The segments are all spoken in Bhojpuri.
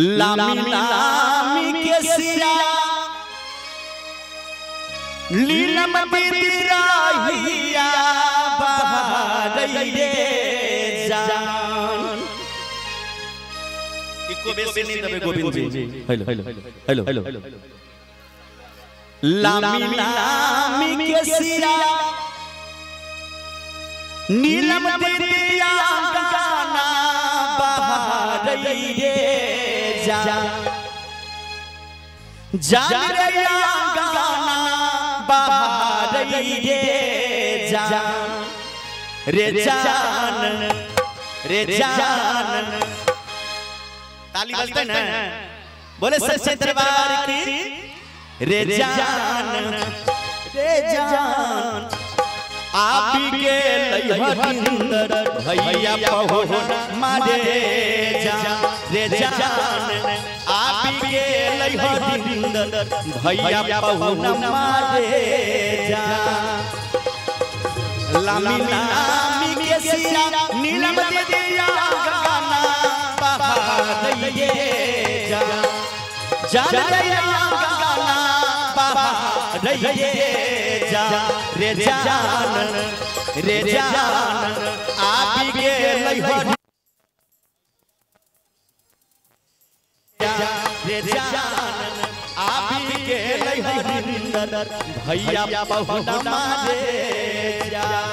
लामी लामी के सिया लीलम बिराहिया बहारइए जान। इको बेसी नहीं दबे गोविंद जी। हेलो हेलो हेलो हेलो लामी लामी के सिया नीलम बिरिया गाना बहारइए जान। जान रे गाना बहारइए जान रे जान ताली बजते ना बोले सच्चे दरबार की रे जान आप के लइहरिंदर भैया पहुन मारे जान रे जान आप के लइहरिंदर भैया पहुन मारे जान। लामी लामी के सिया नीलम बिरिया गाना बहारइए जान। जान रे गाना बहारइए जान रे जान आप के लइहरिंदर रे जान आप के लइहरिंदर भैया पहुन मारे जान।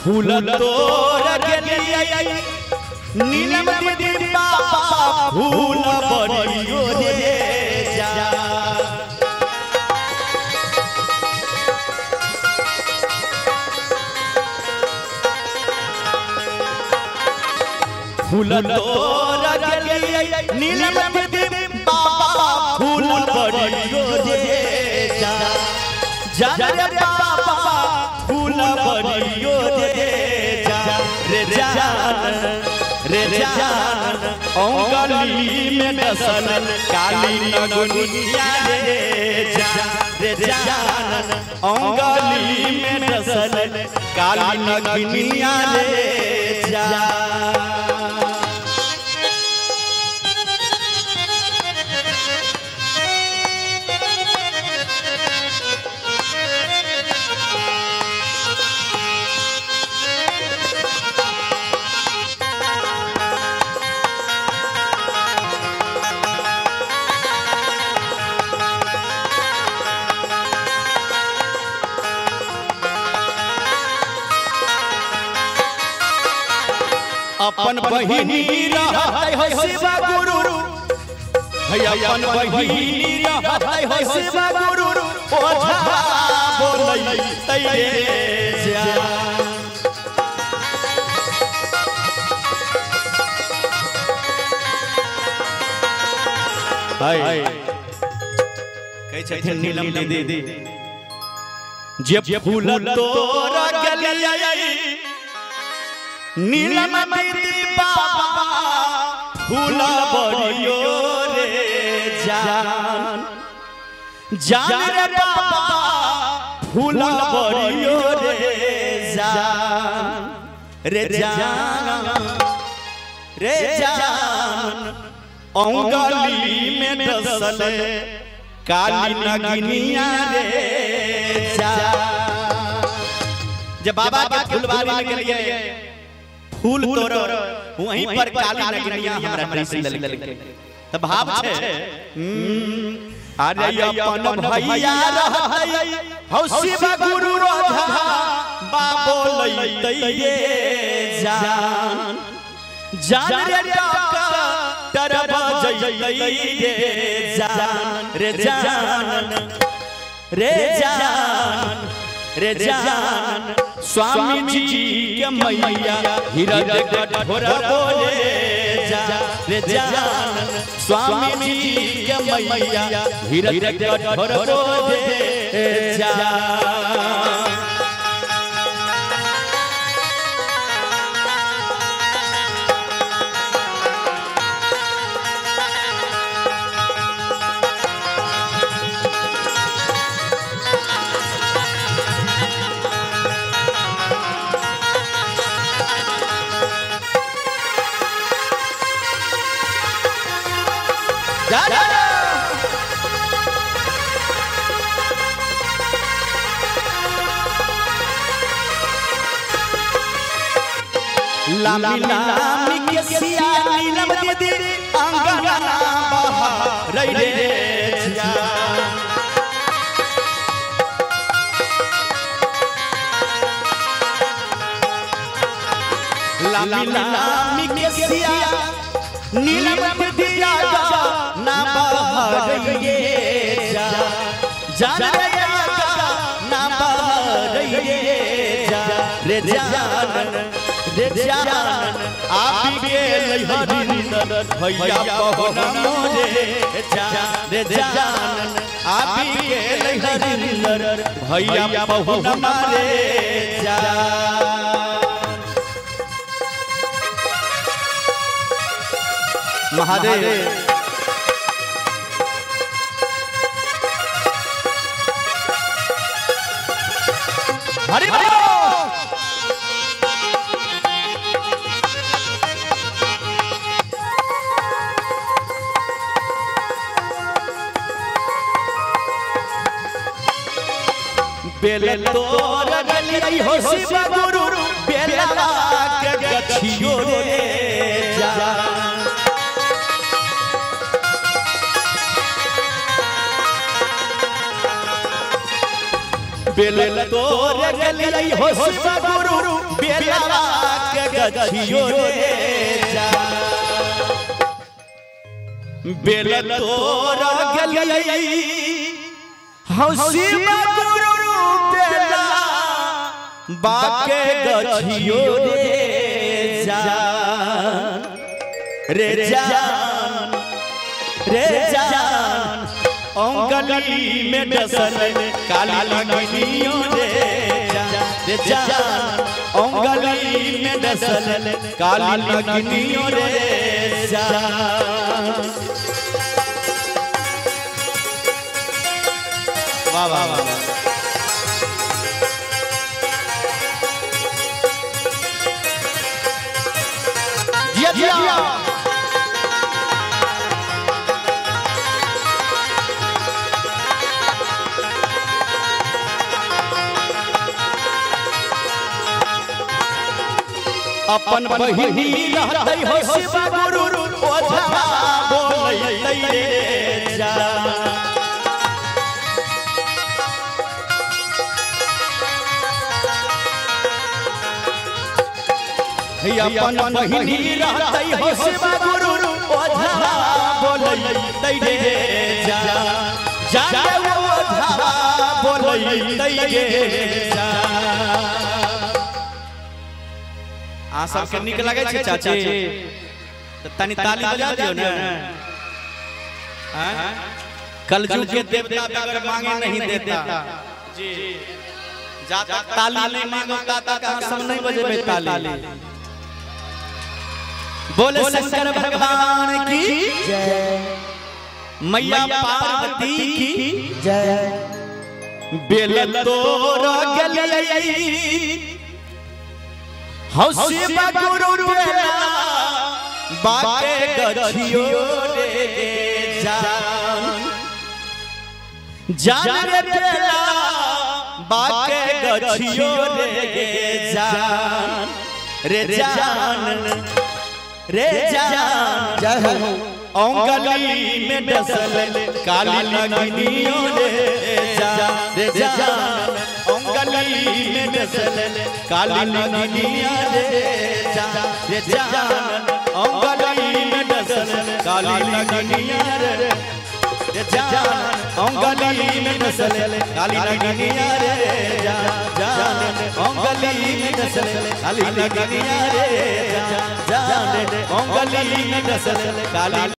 फूल तोर गेलिए नीलम दीपा फूल बड़ियो रे जान। फूल तोर गेलिए नीलम दीपा फूल बड़ियो रे जान। जान रे बाबा फूल बड़ियो रे जान औंगली में नसल काली नगुनिया रे जान औंगली में नसल काली नगुनिया रे जान। अपन बहिनी रहै हो शिवा गुरु भैया अपन बहिनी रहै हो शिवा गुरु ओझा बोलै तैये जान। हाय कहै छथिन नीलम दीदी जे फूल तोर गेलिए नीलम दीपा फूल बड़ियो रे जान। जान रे बाबा फूल बड़ियो रे जान रे जान औंगली में नसल काली नगनिया रे जान। जब बाबा के फुलवारी के लिए फूल तोड़ वहीं पर काली नगनिया हमरा नैसी ललके त भाव छे अरे अपन भैया रहै हौ शिवा गुरु रोधा बाबो लइतैये जान। जान रे डॉक्टर बजैये जान रे जान रे जान स्वामी जी के मैया हृदय कठोर बोले जा रे जान स्वामी जी के मैया हृदय कठोर बोले जा। लामी लामी के सिया नीलम दीदी अंगना बहा रही रे जा। लामी लामी के सिया नीलम दीदी ना बहा रही रे जा। जान ना बहा रही रे जा रे जान रे जान आप के हरिंदर भैया पहुना मोरे जा रे जान आप के हरिंदर भैया पहुना मोरे जा। महादेव हरि बोल। बेल तोर गली हो शिव गुरु बेलवा के गछियो रे जा। बेल तोर गली हो शिव गुरु बेलवा के गछियो रे जा। बेल तोर गली हो शिव बाके गछियो रे जान रे जान रे जान अंगली में डसल काली लगनियो रे जान अंगली में डसल काली लगनियो रे जान। वाह वाह वाह अपन बहिनी रहतै हो शिव गुरु ओझा बोलै रे जा। अपन बहिनी रहतै हो शिव गुरु ओझा बोलै रे जा। जाने ओझा बोलै रे जा। आ सबके निक लगे छै चाची त तनी ताली बजा दियो ना। हां कलयुग के देवता अगर मांगे नहीं देता जी जाता ताली नहीं मांगो ताता का सब नहीं बजेबे ताली। बोले शंकर भगवान की जय मैया पार्वती की जय। बेल तोर गली हो शिव गुरु बेला बाके गछियो रे जान। जान रे बेला बाके गछियो रे जान रे जान रे जान अंगली में डसल काली लगनियो रे जान अंगली में डसल काली लगनिया रे जान अंगली में डसल काली लगनिया रे ये जान अंगली में डसले काली नगनिया रे जान अंगली में डसले काली नगनिया रे जान अंगली में डसले काली